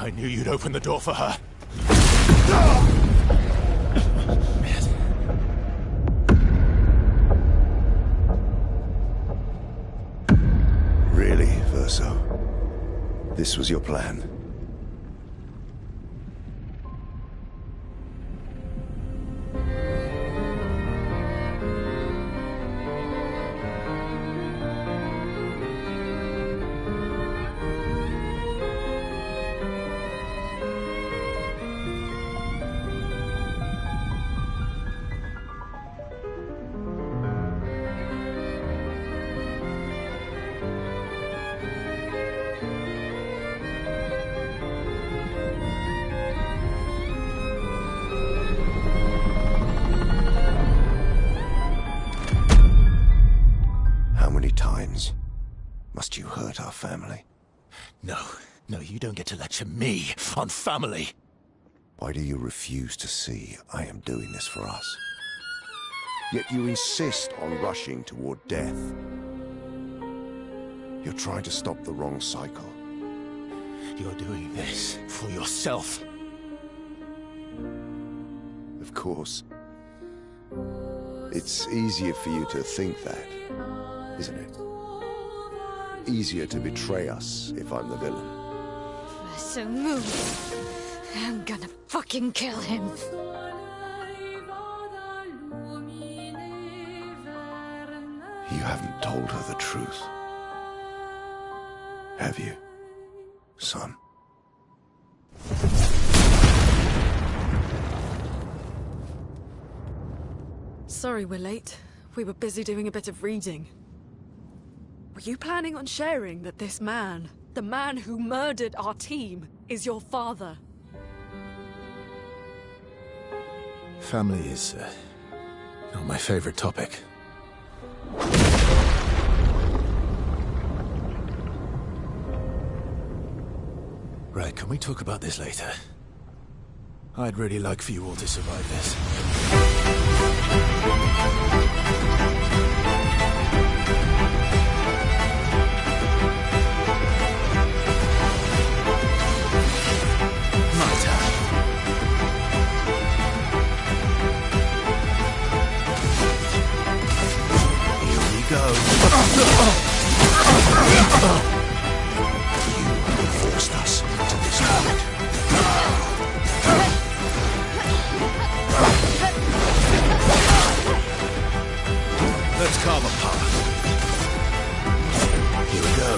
I knew you'd open the door for her. Really, Verso? This was your plan? Must you hurt our family? No, you don't get to lecture me on family. Why do you refuse to see I am doing this for us? Yet you insist on rushing toward death. You're trying to stop the wrong cycle. You're doing this for yourself. Of course. It's easier for you to think that, isn't it? Easier to betray us if I'm the villain. So move. I'm gonna fucking kill him. You haven't told her the truth. Have you, son? Sorry we're late. We were busy doing a bit of reading. Were you planning on sharing that this man, the man who murdered our team, is your father? Family is not my favorite topic. Right, can we talk about this later? I'd really like for you all to survive this. Go. You forced us to this point. Let's carve a path. Here we go.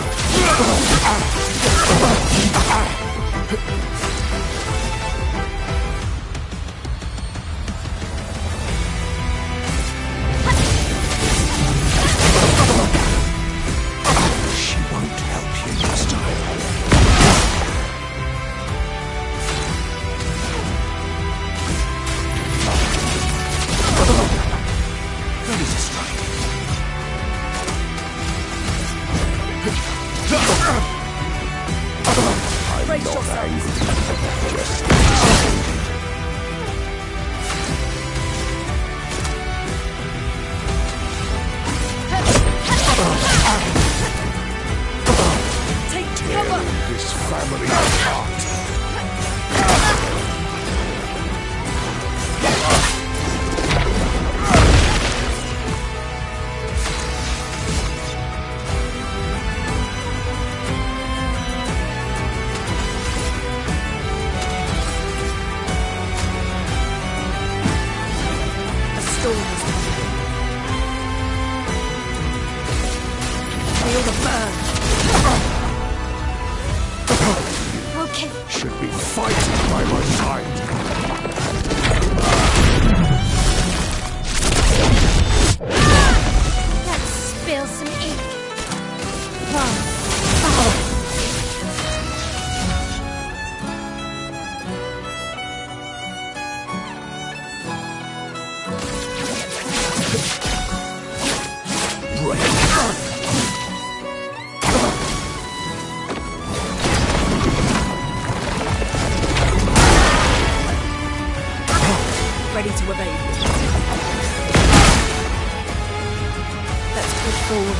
Should be fighting by my side. Let's spill some ink. Ready to evade. Let's push forward.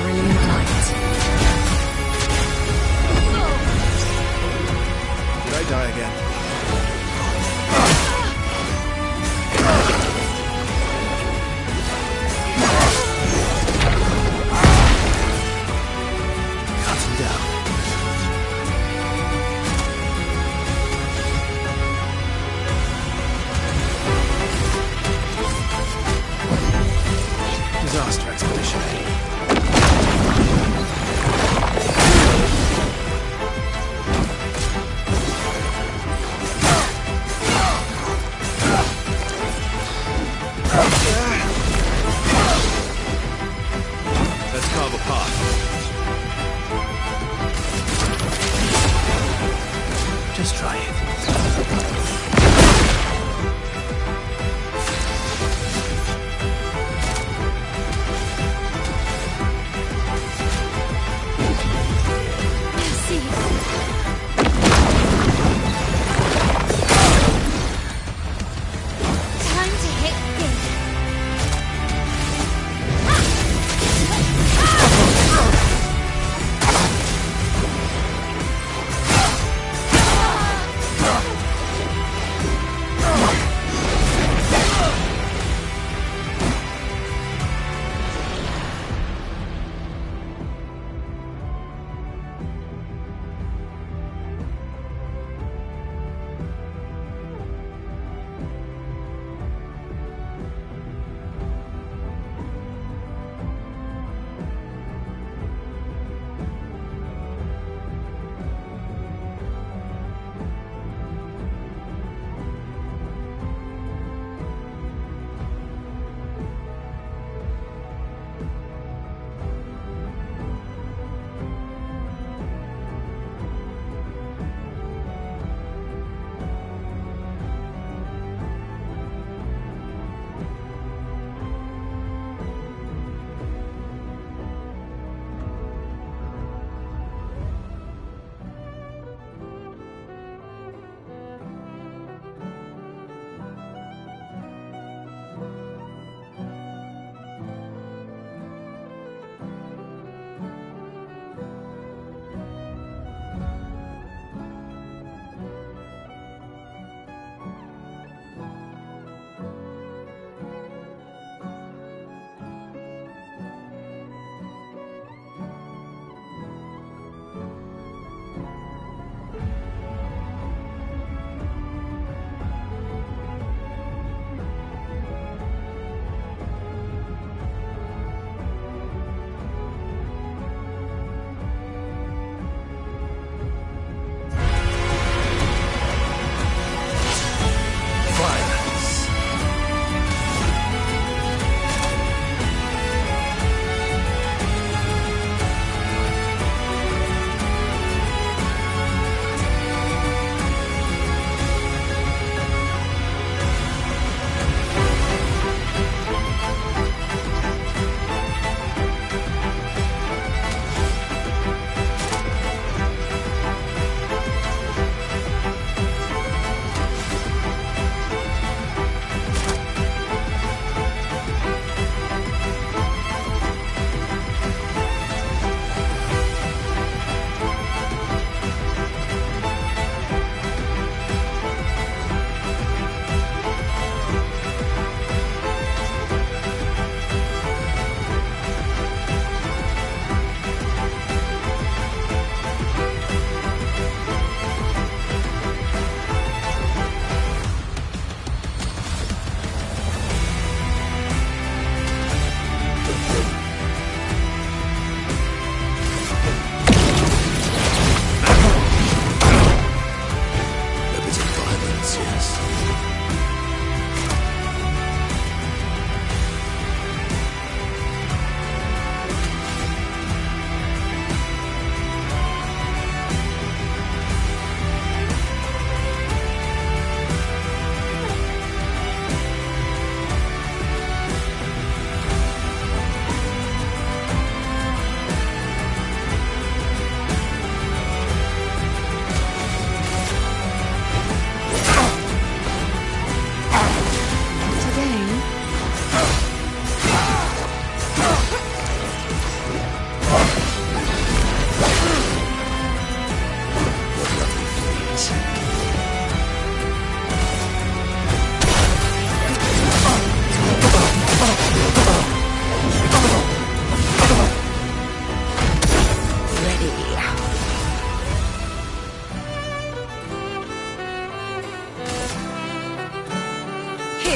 Brilliant light.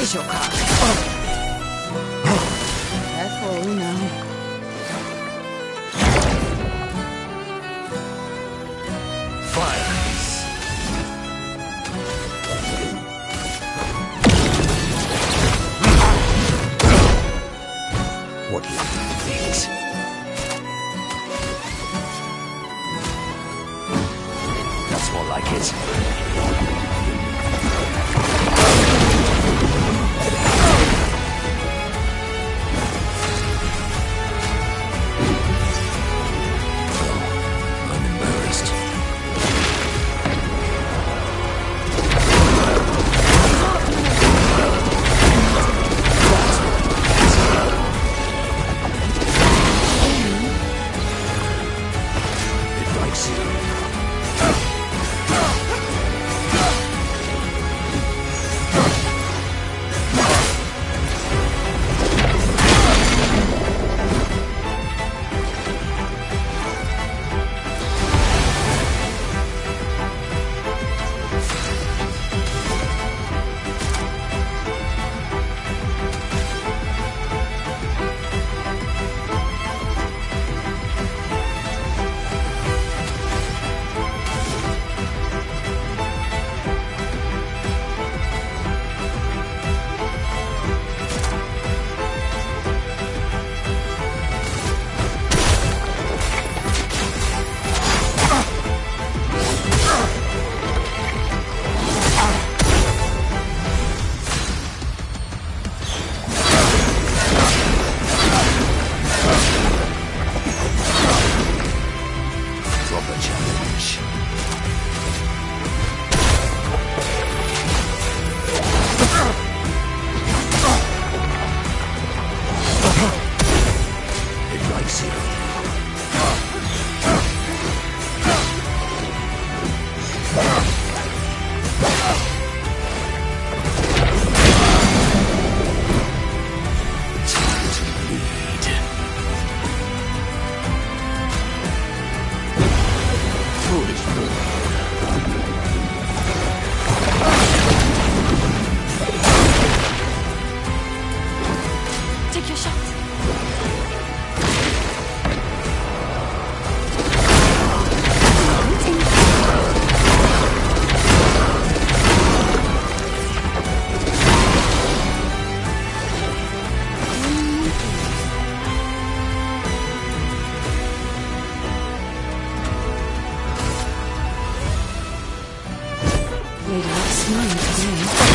is your car. Careful, now. Fire! What do you think? That's more like it. I'm embarrassed. It likes you. Proper challenge. It likes you. Time to bleed. Foolish boy. Take your shot. Lady Luck smiling today.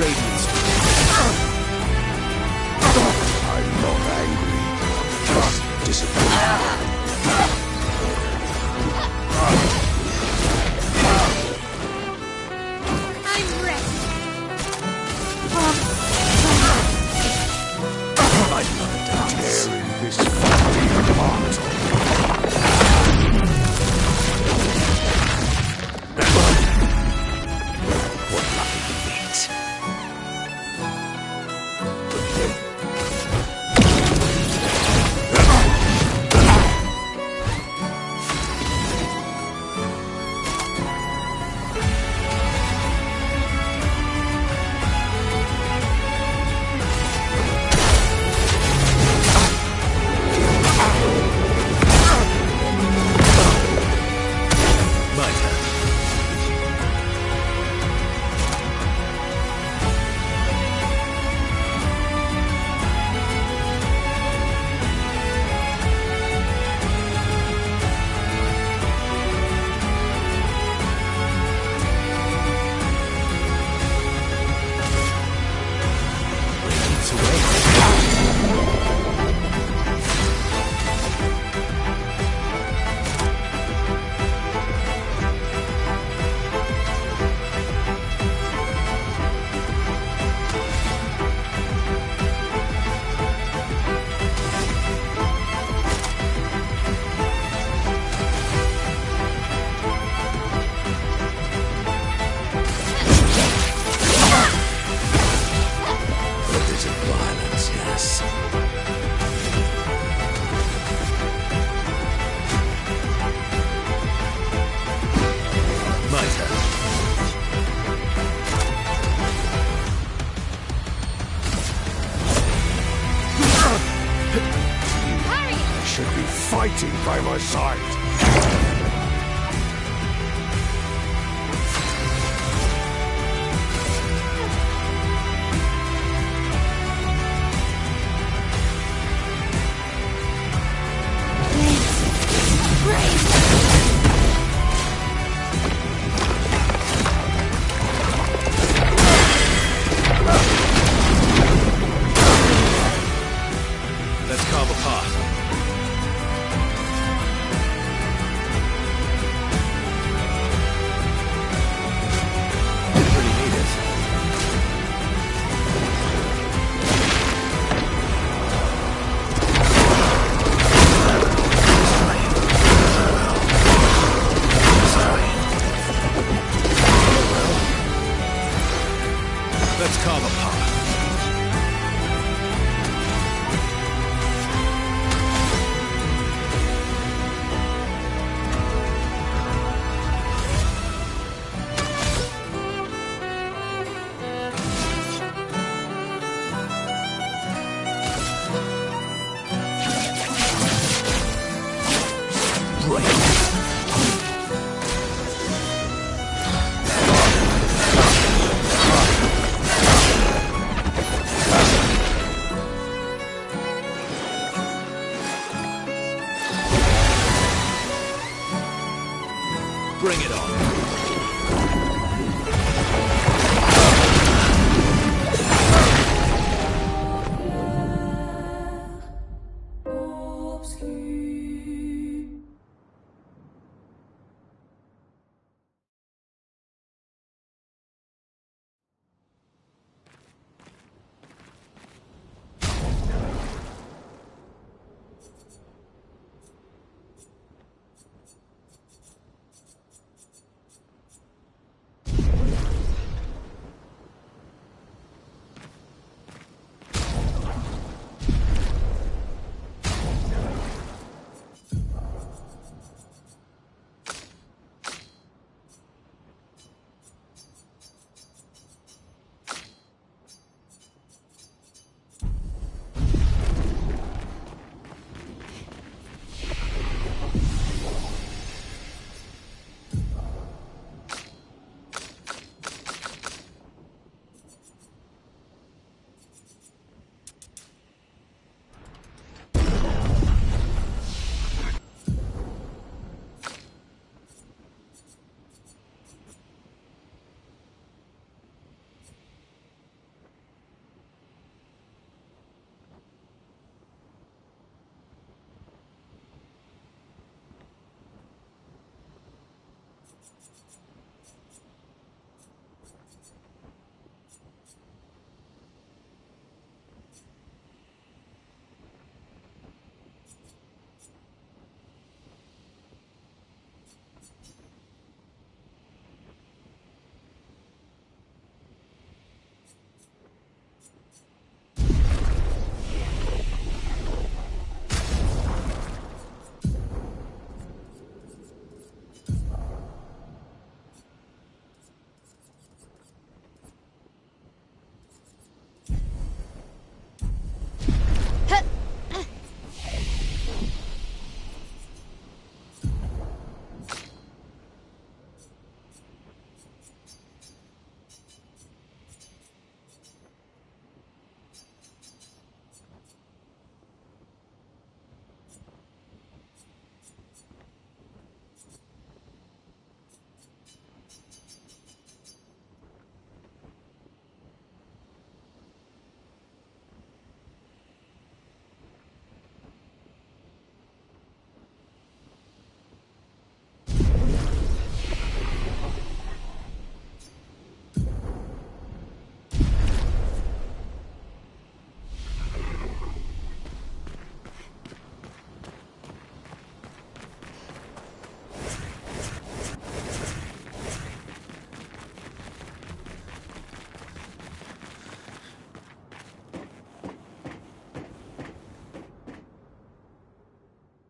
Radiant's I'm not angry. Just disappointed. I'm ready. I love a dance. Tearing this fucking apart. What lucky means. My turn. Radiant's away. A bit of violence, yes. My turn. You should be fighting by my side. Let's carve a path. Pretty need it. Let's carve a path. Right.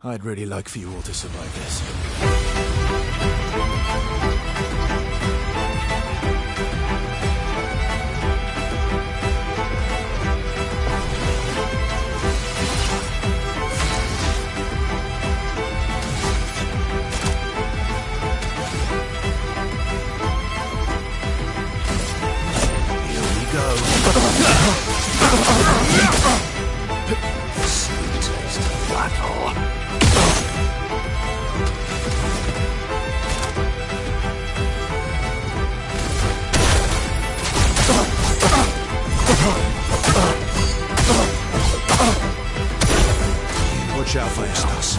I'd really like for you all to survive this. Here we go. Sweet taste of battle. Watch out for us.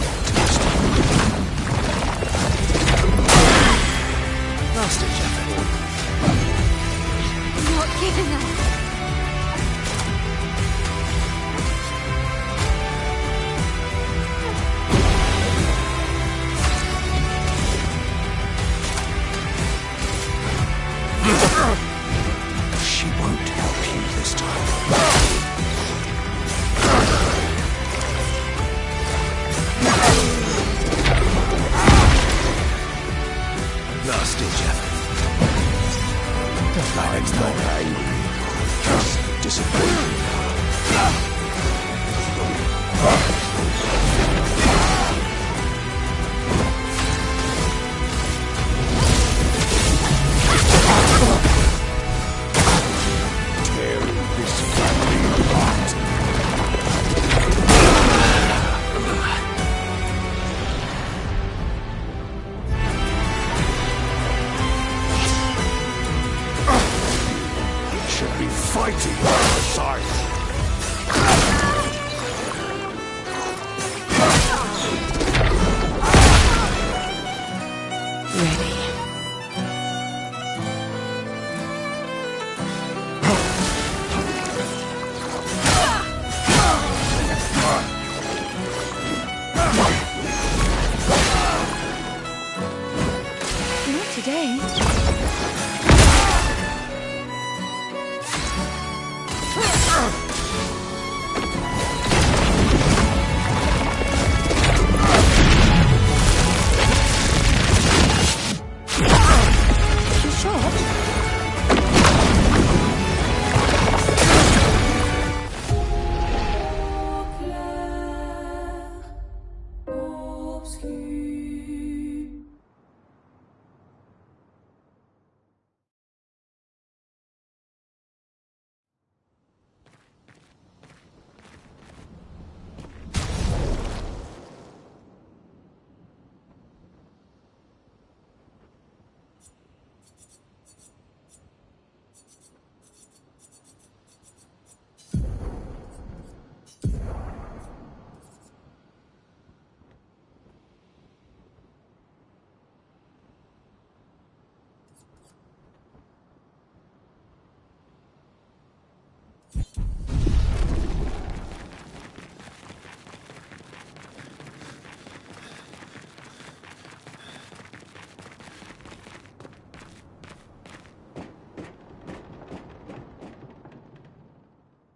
Last ditch effort. I'm not giving up. She won't help you this time. Last ditch effort. I'm not angry, just disappointed. Tearing this family apart. Should be fighting by the side. Ready. Not today. You sure?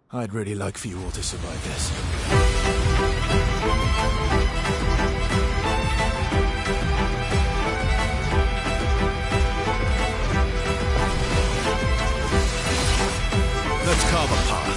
I'd really like for you all to survive this. Let's carve a path.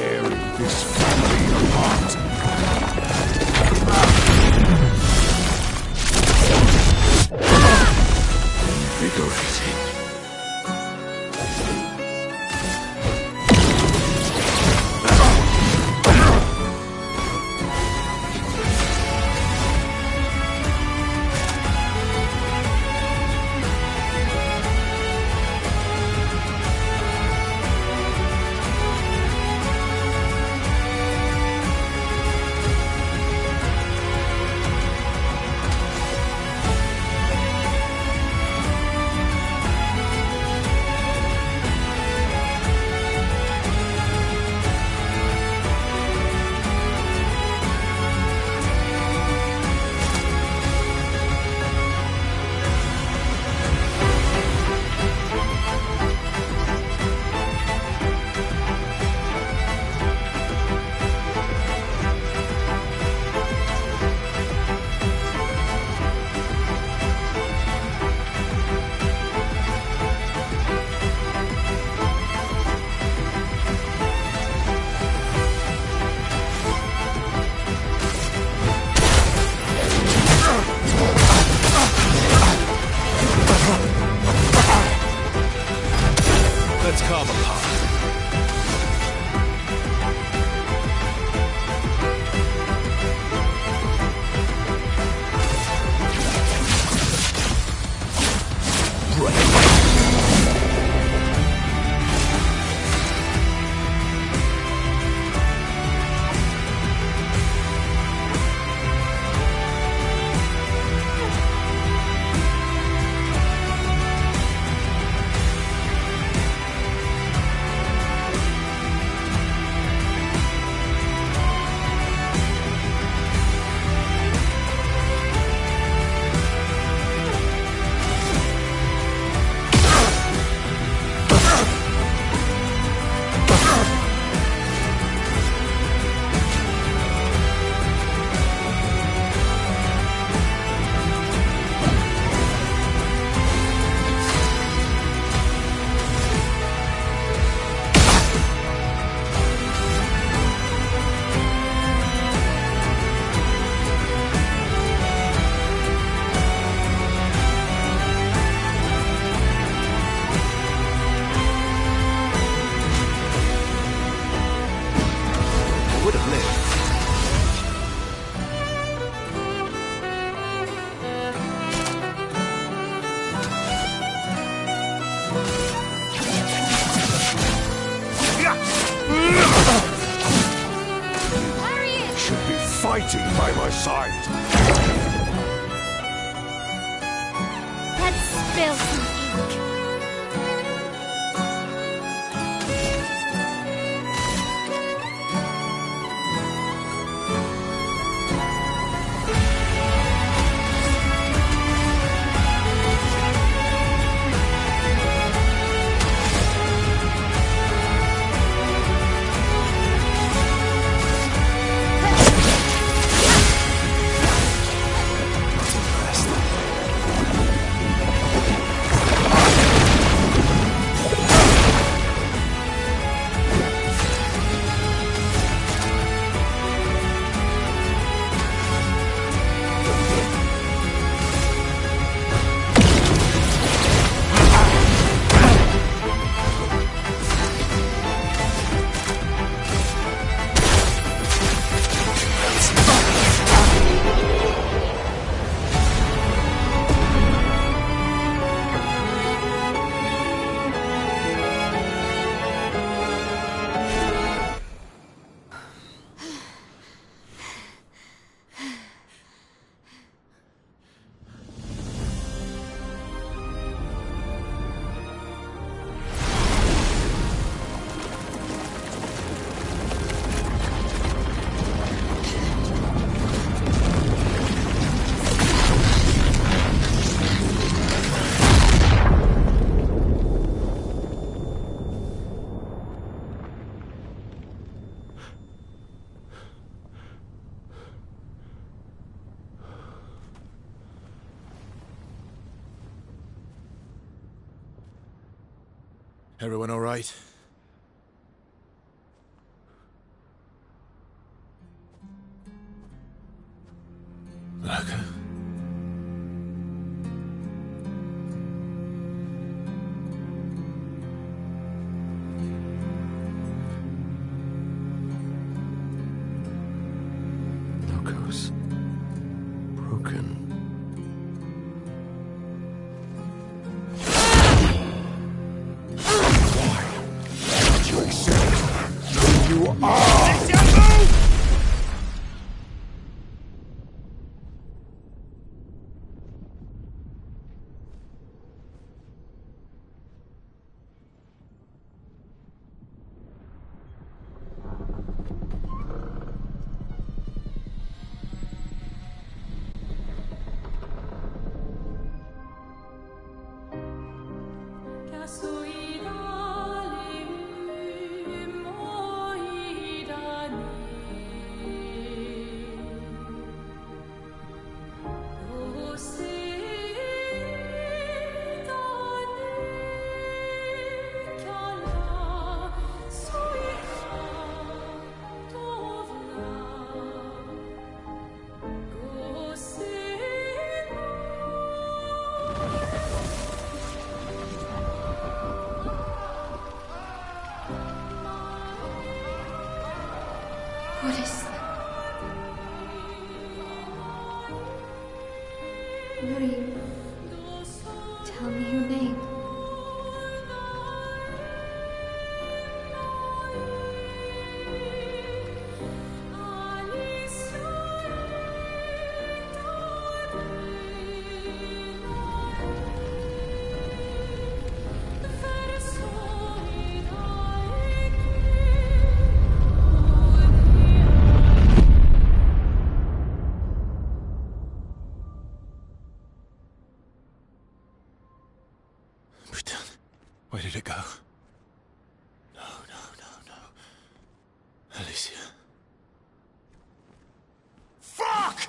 tearing this family apart. Invigorating. Let's carve a path. Would have lived. Should be fighting by my side. Let's spill some ink. Everyone all right? Okay. Noko's broken. Why did you accept who you are? What is that? Who are you? Tell me your name. Where did it go? No, no, no, no. Alicia. Fuck!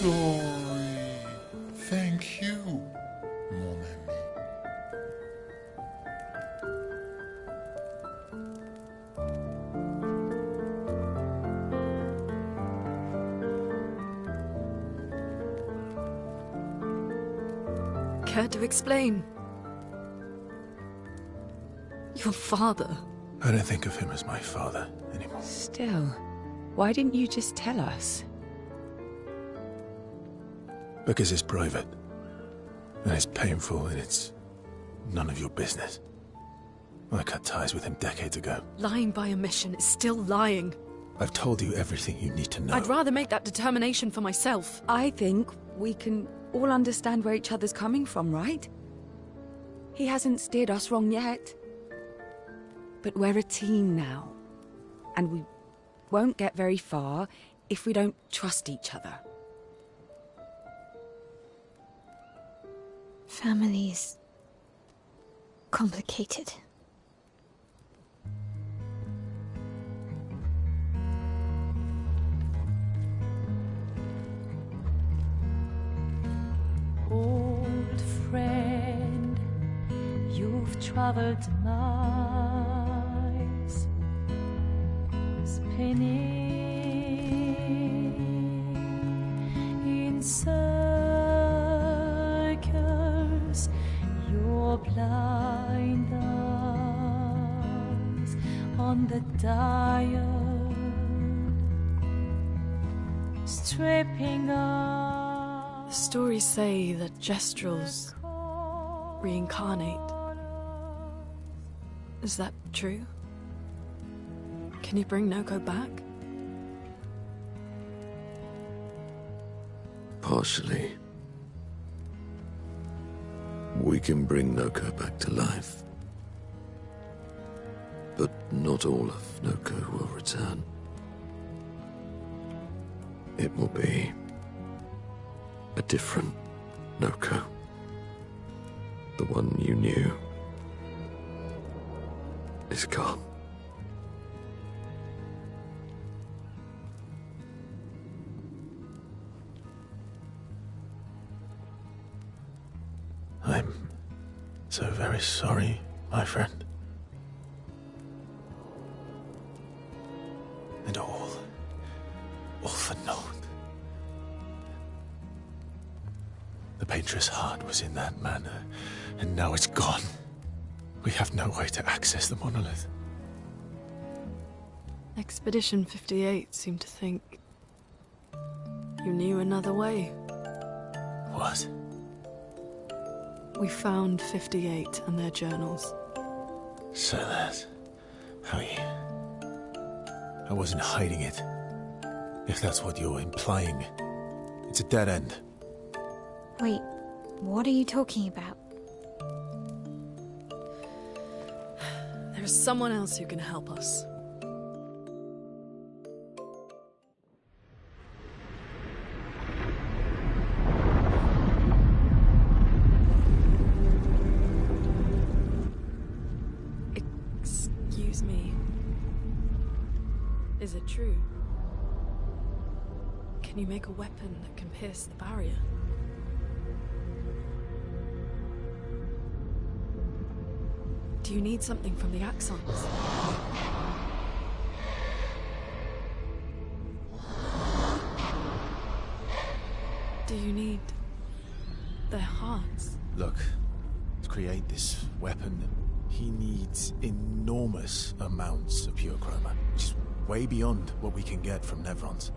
Glory. Thank you, mon ami. Care to explain? Your father. I don't think of him as my father anymore. Still, why didn't you just tell us? Because it's private. And it's painful and it's none of your business. I cut ties with him decades ago. Lying by omission is still lying. I've told you everything you need to know. I'd rather make that determination for myself. I think we can all understand where each other's coming from, right? He hasn't steered us wrong yet. But we're a team now. And we won't get very far if we don't trust each other. Family's complicated. Old friend, you've traveled miles, spinning in circles, your blind eyes on the dial, stripping off. Stories say that Jestrels reincarnate. Is that true? Can you bring Noko back? Partially. We can bring Noko back to life. But not all of Noko will return. It will be A different Noko. The one you knew is gone. I'm so very sorry, my friend. And all for naught. The Painter's heart was in that manor, and now it's gone. We have no way to access the monolith. Expedition 58 seemed to think you knew another way. What? We found 58 and their journals. So that's how you... I wasn't hiding it. If that's what you're implying. It's a dead end. Wait, what are you talking about? There is someone else who can help us. Excuse me. Is it true? Can you make a weapon that can pierce the barrier? Do you need something from the Axons? Do you need their hearts? Look, to create this weapon, he needs enormous amounts of pure chroma, which is way beyond what we can get from Nevrons.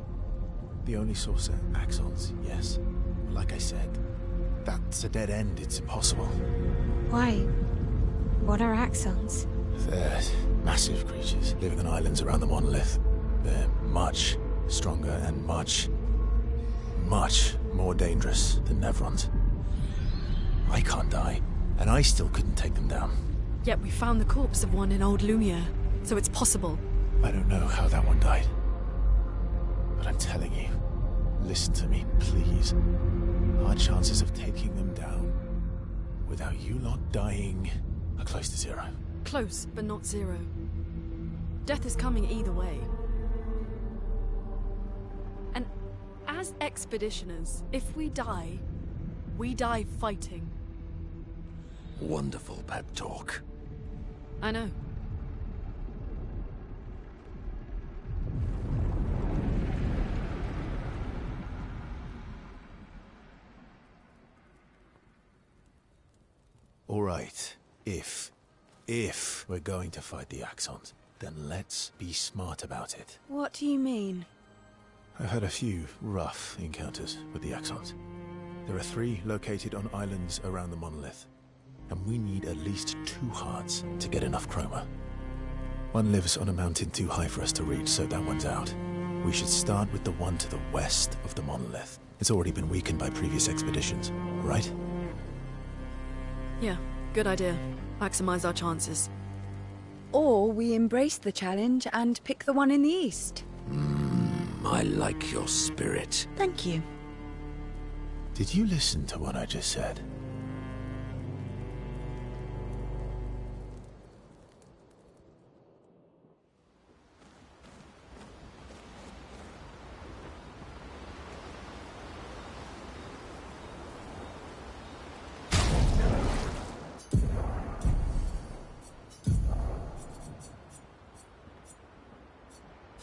The only source are Axons, yes. But like I said, that's a dead end. It's impossible. Why? What are Axons? They're massive creatures living on islands around the monolith. They're much stronger and much more dangerous than Nevrons. I can't die, and I still couldn't take them down. Yet we found the corpse of one in Old Lumiere, so it's possible. I don't know how that one died. But I'm telling you, listen to me, please. Our chances of taking them down without you lot dying are close to zero. Close, but not zero. Death is coming either way. And as expeditioners, if we die fighting. Wonderful pep talk. I know. All right, if we're going to fight the Axons, then let's be smart about it. What do you mean? I've had a few rough encounters with the Axons. There are 3 located on islands around the monolith, and we need at least 2 hearts to get enough chroma. One lives on a mountain too high for us to reach, so that one's out. We should start with the one to the west of the monolith. It's already been weakened by previous expeditions, right? Yeah, good idea. Maximize our chances. Or we embrace the challenge and pick the one in the east. I like your spirit. Thank you. Did you listen to what I just said?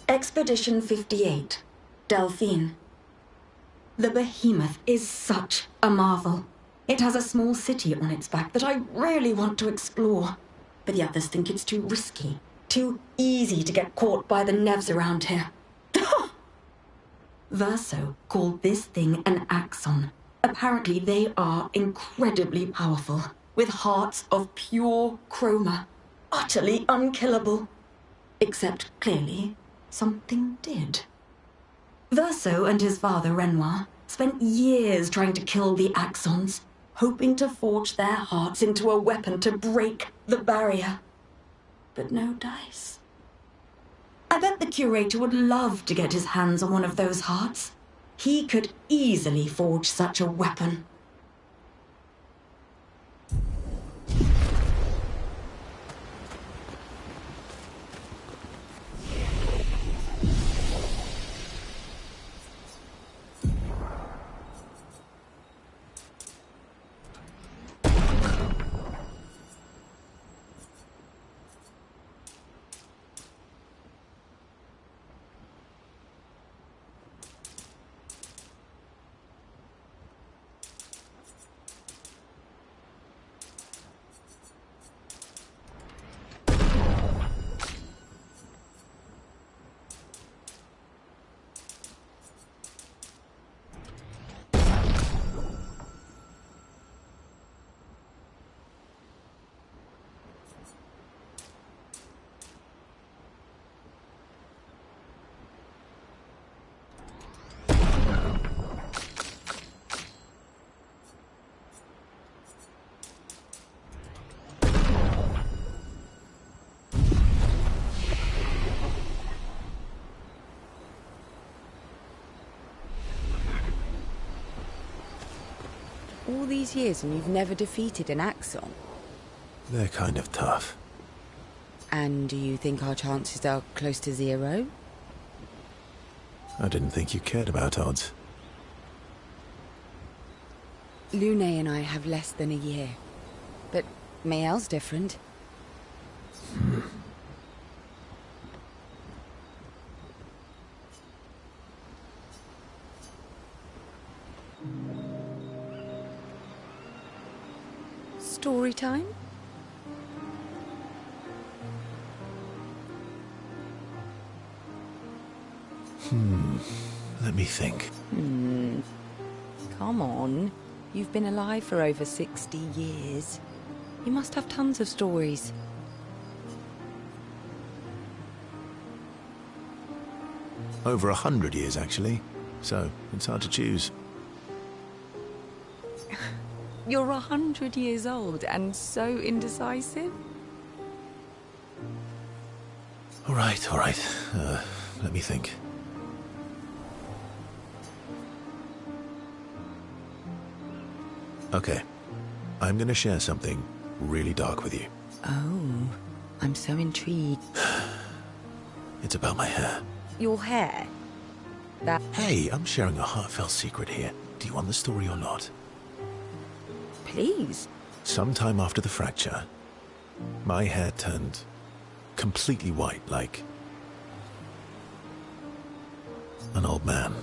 Expedition 58, Delphine. The behemoth is such a marvel. It has a small city on its back that I really want to explore. But the others think it's too risky, too easy to get caught by the Nevs around here. Verso called this thing an Axon. Apparently they are incredibly powerful, with hearts of pure chroma, utterly unkillable. Except, clearly, something did. Verso and his father, Renoir, spent years trying to kill the Axons, hoping to forge their hearts into a weapon to break the barrier. But no dice. I bet the curator would love to get his hands on one of those hearts. He could easily forge such a weapon. All these years and you've never defeated an Axon? They're kind of tough. And do you think our chances are close to 0? I didn't think you cared about odds. Lune and I have less than a year. But Mayel's different. Story time? Let me think. Come on. You've been alive for over 60 years. You must have tons of stories. Over 100 years, actually. So, it's hard to choose. You're 100 years old and so indecisive? All right. Let me think. Okay. I'm gonna share something really dark with you. Oh, I'm so intrigued. It's about my hair. Your hair? That... Hey, I'm sharing a heartfelt secret here. Do you want the story or not? Please. Sometime after the fracture, my hair turned completely white, like an old man.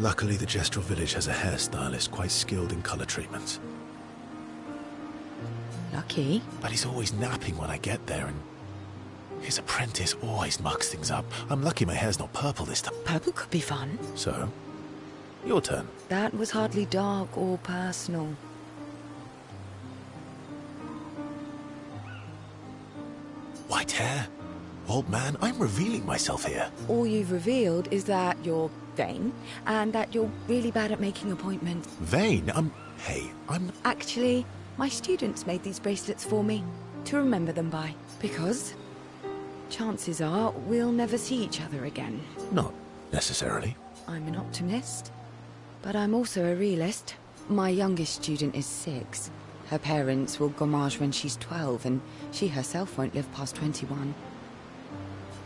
Luckily, the Gestrel village has a hairstylist quite skilled in color treatments. Lucky? But he's always napping when I get there, and his apprentice always mucks things up. I'm lucky my hair's not purple this time. Purple could be fun. So, your turn. That was hardly dark or personal. White hair? Old man, I'm revealing myself here. All you've revealed is that you're vain, and that you're really bad at making appointments. Vain? Hey, I'm... Actually, my students made these bracelets for me, to remember them by. Because, chances are, we'll never see each other again. Not necessarily. I'm an optimist, but I'm also a realist. My youngest student is 6. Her parents will gommage when she's 12, and she herself won't live past 21.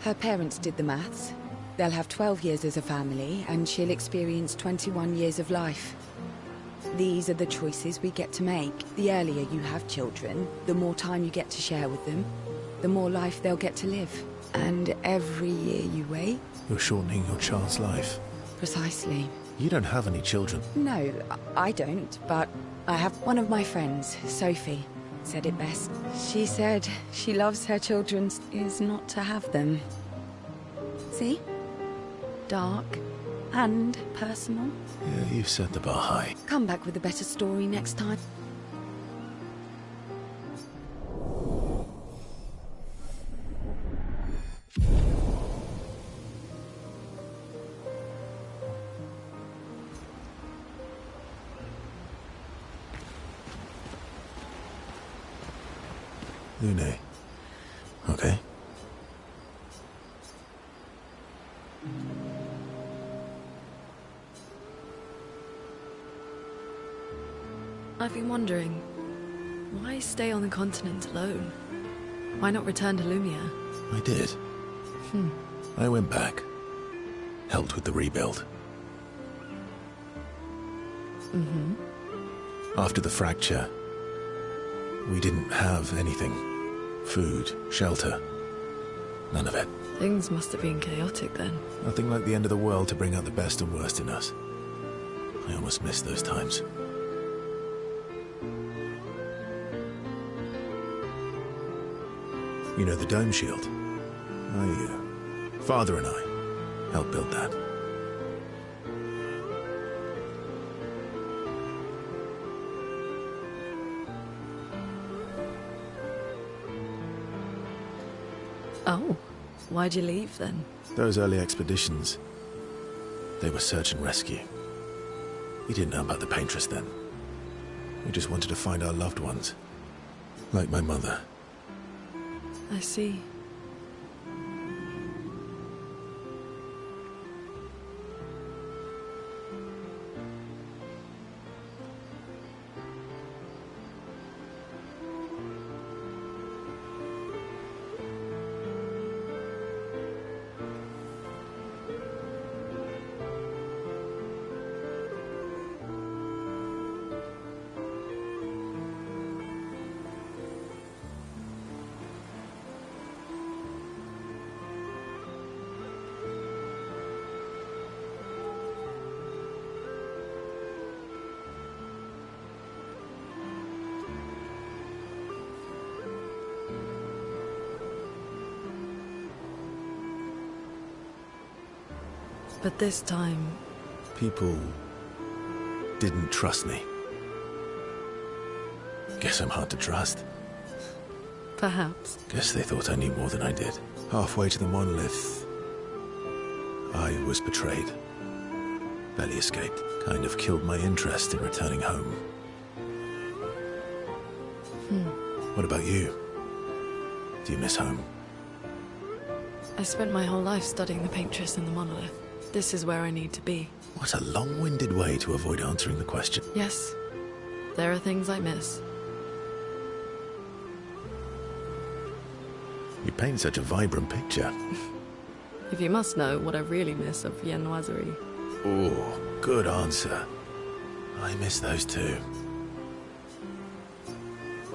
Her parents did the maths. They'll have 12 years as a family, and she'll experience 21 years of life. These are the choices we get to make. The earlier you have children, the more time you get to share with them. the more life they'll get to live. And every year you wait? You're shortening your child's life. Precisely. You don't have any children. No, I don't, but I have one of my friends, Sophie, said it best. She said she loves her children is not to have them. See? Dark and personal. Yeah, you've set the bar high. Come back with a better story next time. Lune. Okay. I've been wondering, why stay on the continent alone? Why not return to Lumia? I did. I went back. Helped with the rebuild. After the fracture, we didn't have anything. Food, shelter. None of it. Things must have been chaotic then. Nothing like the end of the world to bring out the best and worst in us. I almost missed those times. You know the dome shield? Father and I helped build that. Oh, why'd you leave then? Those early expeditions, they were search and rescue. We didn't know about the Paintress then. We just wanted to find our loved ones. Like my mother. I see. But this time... People didn't trust me. Guess I'm hard to trust. Perhaps. Guess they thought I knew more than I did. Halfway to the monolith, I was betrayed. Barely escaped. Kind of killed my interest in returning home. What about you? Do you miss home? I spent my whole life studying the Paintress and the monolith. This is where I need to be. What a long-winded way to avoid answering the question. Yes, there are things I miss. You paint such a vibrant picture. If you must know what I really miss of Viennoiserie. Oh, good answer. I miss those too.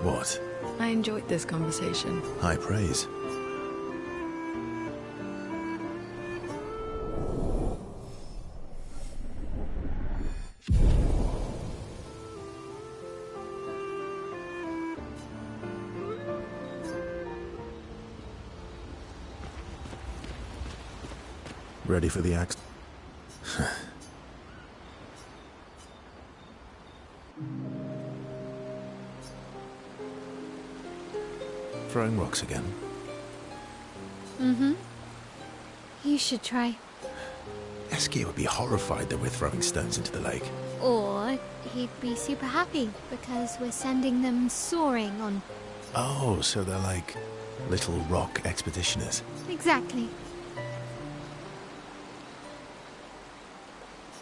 What? I enjoyed this conversation. High praise. Ready for the axe? Throwing rocks again? You should try. Eskia would be horrified that we're throwing stones into the lake. Or he'd be super happy because we're sending them soaring on. Oh, so they're like little rock expeditioners. Exactly.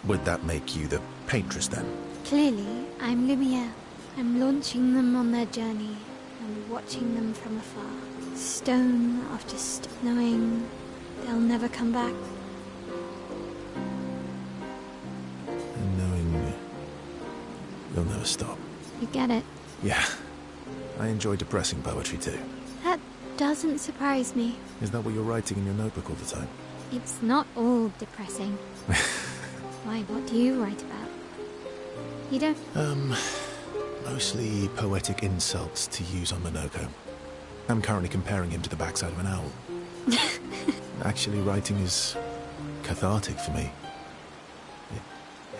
Would that make you the Paintress then? Clearly, I'm Lumiere. I'm launching them on their journey and watching them from afar. Stone after stone, knowing they'll never come back. And knowing you'll never stop. You get it? Yeah. I enjoy depressing poetry too. That doesn't surprise me. Is that what you're writing in your notebook all the time? It's not all depressing. Why, what do you write about? You don't... Mostly poetic insults to use on Monoko. I'm currently comparing him to the backside of an owl. Actually, writing is cathartic for me. It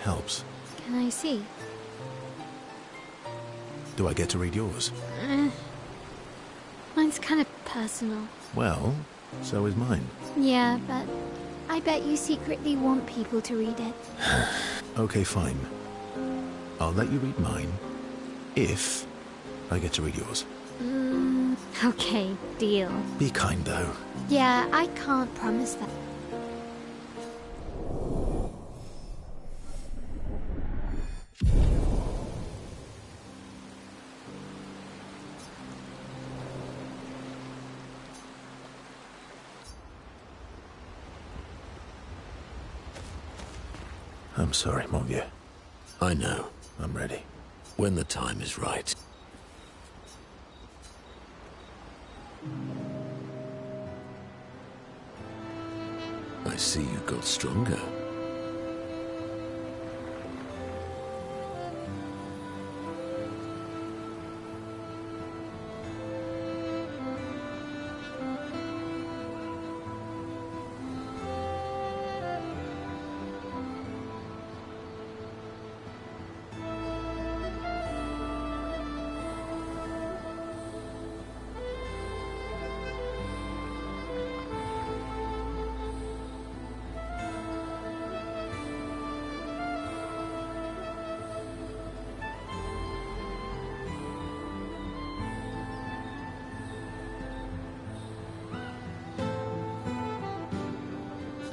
helps. Can I see? Do I get to read yours? Mine's kind of personal. Well, so is mine. Yeah, but I bet you secretly want people to read it. Okay, fine. I'll let you read mine, if I get to read yours. Okay, deal. Be kind, though. Yeah, I can't promise that. I'm sorry, mon vieux. I know. I'm ready. When the time is right. I see you got stronger.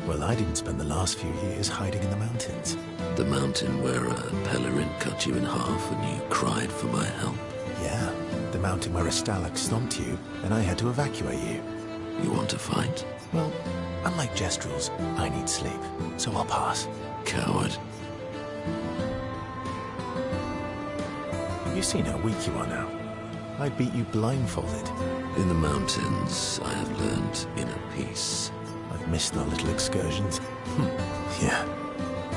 Well, I didn't spend the last few years hiding in the mountains. The mountain where a Pelerin cut you in half and you cried for my help. Yeah, the mountain where a Stalag stomped you, and I had to evacuate you. You want to fight? Well, unlike Jestrels, I need sleep, so I'll pass. Coward. Have you seen how weak you are now? I'd beat you blindfolded. In the mountains, I have learned inner peace. I've missed our little excursions. Yeah.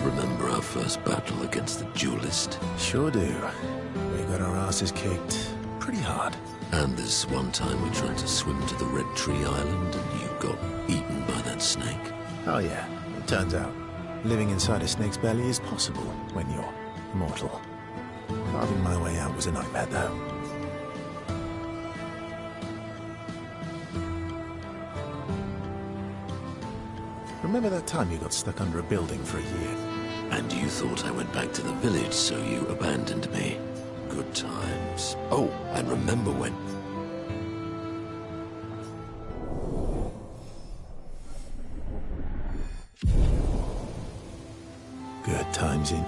Remember our first battle against the duelist? Sure do. We got our asses kicked pretty hard. And this one time we tried to swim to the Red Tree Island and you got eaten by that snake. Oh yeah, it turns out living inside a snake's belly is possible when you're mortal. Carving my way out was a nightmare though. Remember that time you got stuck under a building for a year? And you thought I went back to the village, so you abandoned me. Good times. Oh, and remember when... Good times in...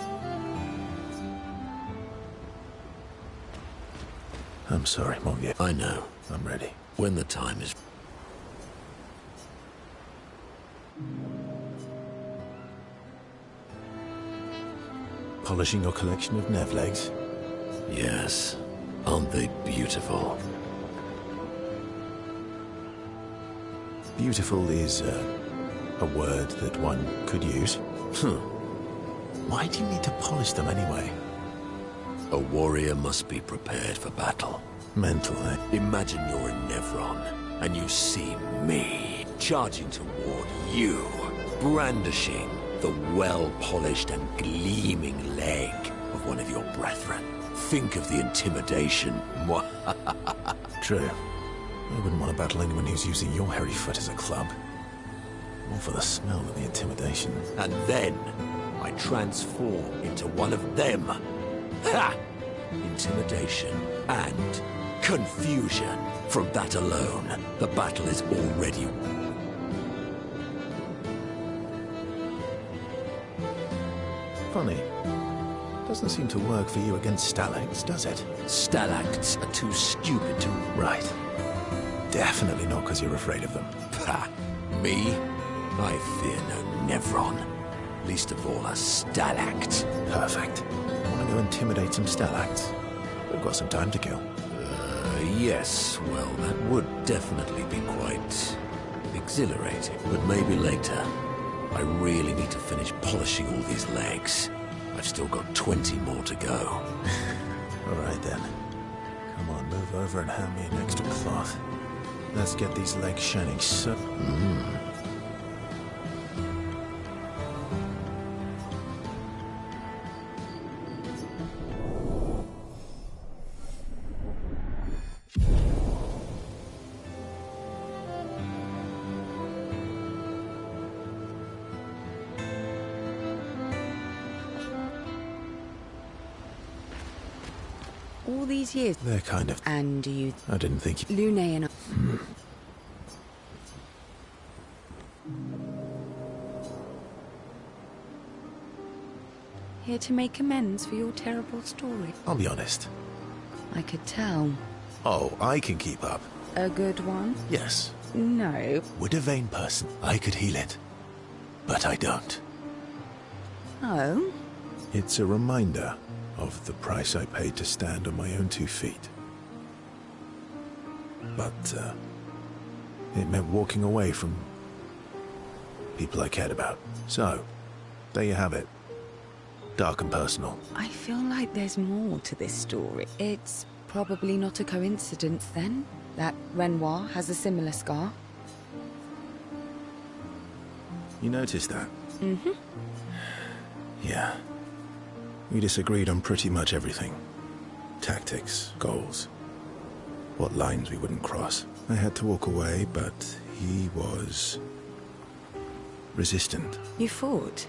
I'm sorry, mon vieux. I know. I'm ready. When the time is... Polishing your collection of Nevlegs? Yes. Aren't they beautiful? Beautiful is a word that one could use. Why do you need to polish them anyway? A warrior must be prepared for battle. Mental, eh? Imagine you're in Nevron, and you see me charging toward you, brandishing the well-polished and gleaming leg of one of your brethren. Think of the intimidation. True. I wouldn't want to battle anyone who's using your hairy foot as a club. More for the smell than the intimidation. And then I transform into one of them. Ha! Intimidation and confusion. From that alone, the battle is already won. Funny. Doesn't seem to work for you against Stalags, does it? Stalacts are too stupid to... Right. Definitely not because you're afraid of them. Ha! Me? I fear no Nevron. Least of all a Stalact. Perfect. Want to go intimidate some Stalags? We've got some time to kill. Yes, well, that would definitely be quite exhilarating. But maybe later. I really need to finish polishing all these legs. I've still got 20 more to go. All right then. Come on, move over and hand me an extra cloth. Let's get these legs shining so... All these years. They're kind of... And you... I didn't think you... Lune and... Here to make amends for your terrible story. I'll be honest. I could tell. Oh, I can keep up. A good one? Yes. No. Would a vain person, I could heal it. But I don't. Oh? It's a reminder of the price I paid to stand on my own 2 feet. But, it meant walking away from people I cared about. So, there you have it. Dark and personal. I feel like there's more to this story. It's probably not a coincidence, then, that Renoir has a similar scar. You noticed that? Mm-hmm. Yeah. We disagreed on pretty much everything. Tactics, goals, what lines we wouldn't cross. I had to walk away, but he was... resistant. You fought?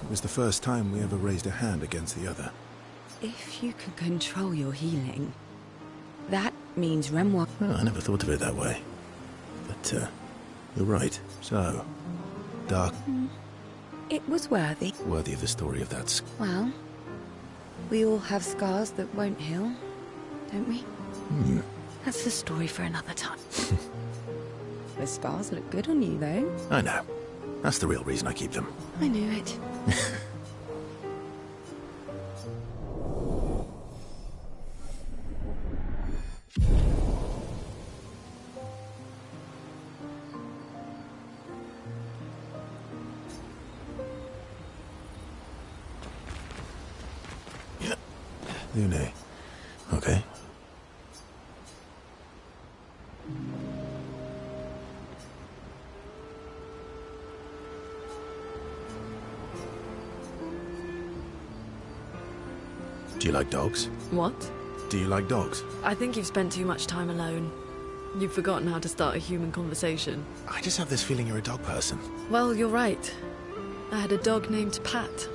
It was the first time we ever raised a hand against the other. If you can control your healing, that means Renoir... Oh, I never thought of it that way. But, you're right. So, dark... It was worthy. Worthy of the story of that... Well, we all have scars that won't heal, don't we? That's the story for another time. The scars look good on you, though. I know. That's the real reason I keep them. I knew it. Lune. Okay. Do you like dogs? What? Do you like dogs? I think you've spent too much time alone. You've forgotten how to start a human conversation. I just have this feeling you're a dog person. Well, you're right. I had a dog named Pat.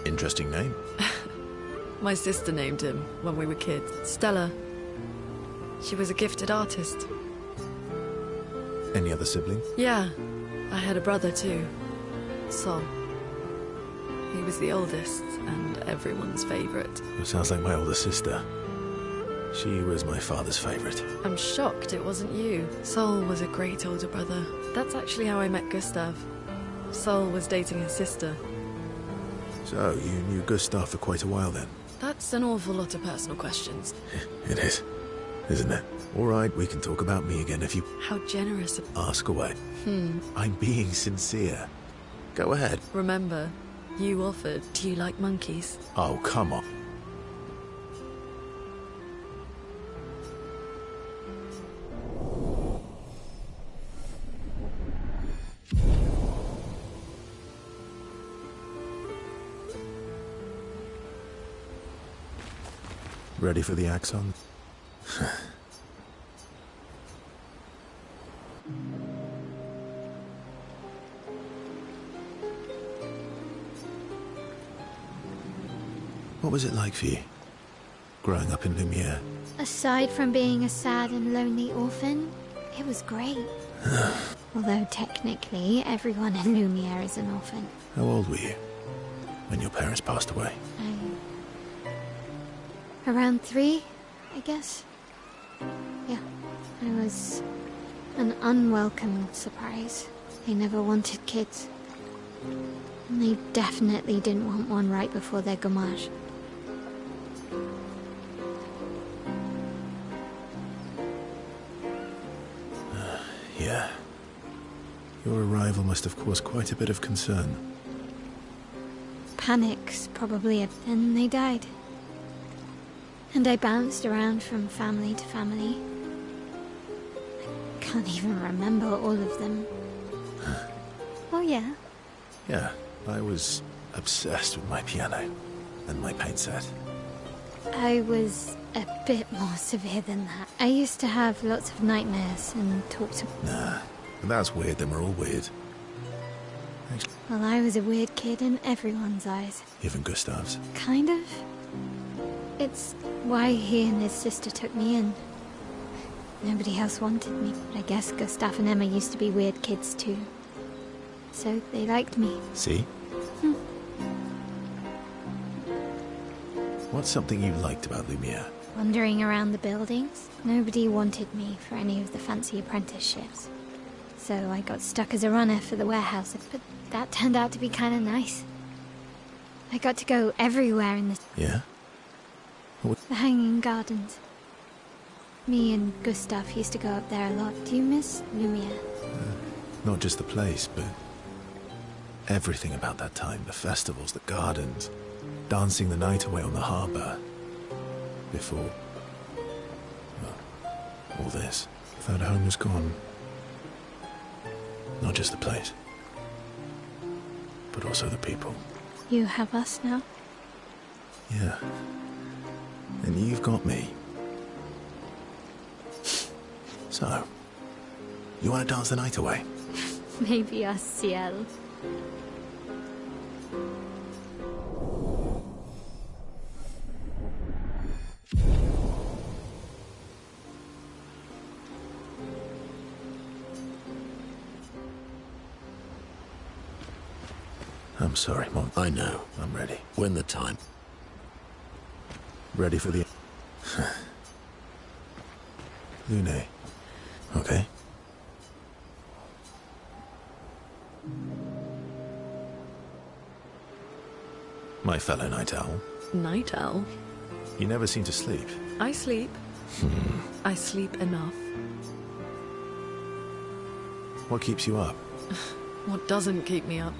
Interesting name. My sister named him when we were kids. Stella. She was a gifted artist. Any other sibling? Yeah. I had a brother too. Sol. He was the oldest and everyone's favorite. It sounds like my older sister. She was my father's favorite. I'm shocked it wasn't you. Sol was a great older brother. That's actually how I met Gustav. Sol was dating his sister. So, you knew Gustav for quite a while then? That's an awful lot of personal questions. It is, isn't it? All right, we can talk about me again if you... How generous of... Ask away. I'm being sincere. Go ahead. Remember, you offered, do you like monkeys? Oh, come on. Ready for the Axon? What was it like for you, growing up in Lumiere? Aside from being a sad and lonely orphan, it was great. Although technically, everyone in Lumiere is an orphan. How old were you when your parents passed away? Around 3, I guess. Yeah, I was an unwelcome surprise. They never wanted kids. And they definitely didn't want one right before their gommage. Yeah. Your arrival must have caused quite a bit of concern. Panics, probably, and they died. And I bounced around from family to family. I can't even remember all of them. Oh, yeah. Yeah, I was obsessed with my piano and my paint set. I was a bit more severe than that. I used to have lots of nightmares and talk to... Nah, if that's weird, then we're all weird. Well, I was a weird kid in everyone's eyes. Even Gustav's. Kind of. It's why he and his sister took me in. Nobody else wanted me. I guess Gustav and Emma used to be weird kids too. So they liked me. See? What's something you liked about Lumiere? Wandering around the buildings. Nobody wanted me for any of the fancy apprenticeships. So I got stuck as a runner for the warehouse, but that turned out to be kind of nice. I got to go everywhere in the... Yeah? The Hanging Gardens. Me and Gustav used to go up there a lot. Do you miss Lumiere? Not just the place, but everything about that time. The festivals, the gardens, dancing the night away on the harbour. Before... well, all this. That home was gone. Not just the place, but also the people. You have us now? Yeah. And you've got me. So, you want to dance the night away? Maybe us, Ciel. I'm sorry, Mom. I know. I'm ready. When the time... Ready for the... Lune. Okay. My fellow Night Owl. Night Owl? You never seem to sleep. I sleep. I sleep enough. What keeps you up? What doesn't keep me up?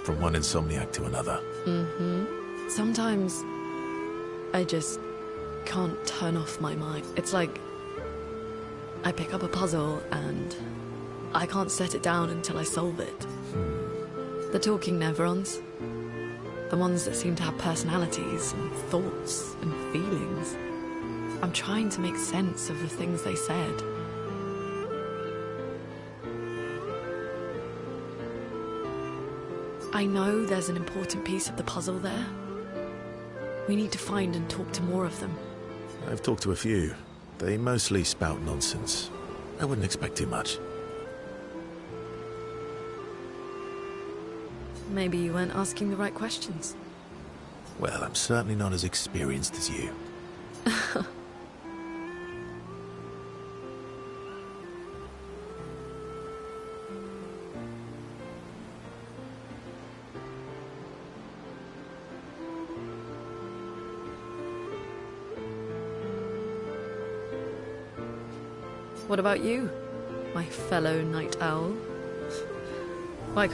From one insomniac to another. Sometimes I just can't turn off my mind. It's like I pick up a puzzle and I can't set it down until I solve it. The talking Nevrons, the ones that seem to have personalities and thoughts and feelings. I'm trying to make sense of the things they said. I know there's an important piece of the puzzle there. We need to find and talk to more of them. I've talked to a few. They mostly spout nonsense. I wouldn't expect too much. Maybe you weren't asking the right questions. Well, I'm certainly not as experienced as you. What about you, my fellow Night Owl? Why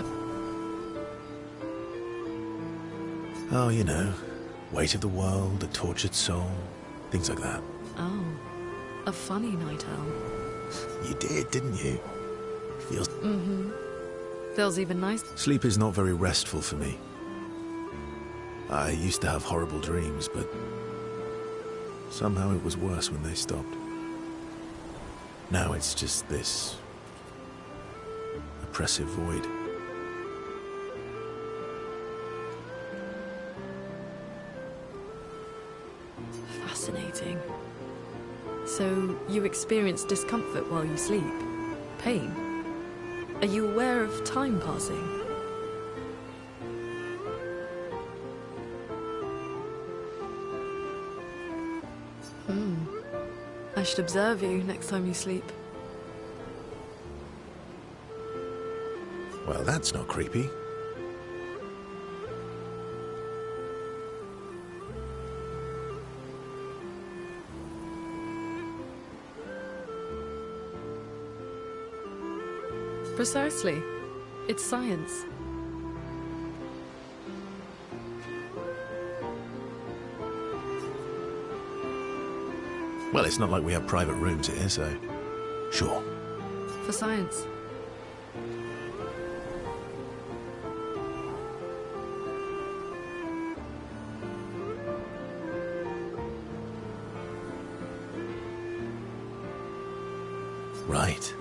Oh, you know, weight of the world, a tortured soul, things like that. Oh, a funny Night Owl. You did, didn't you? Feels... Feels even nice. Sleep is not very restful for me. I used to have horrible dreams, but somehow it was worse when they stopped. Now it's just this oppressive void. Fascinating. So you experience discomfort while you sleep? Pain? Are you aware of time passing? I should observe you next time you sleep. Well, that's not creepy. Precisely. It's science. Well, it's not like we have private rooms here, so... Sure. For science. Right.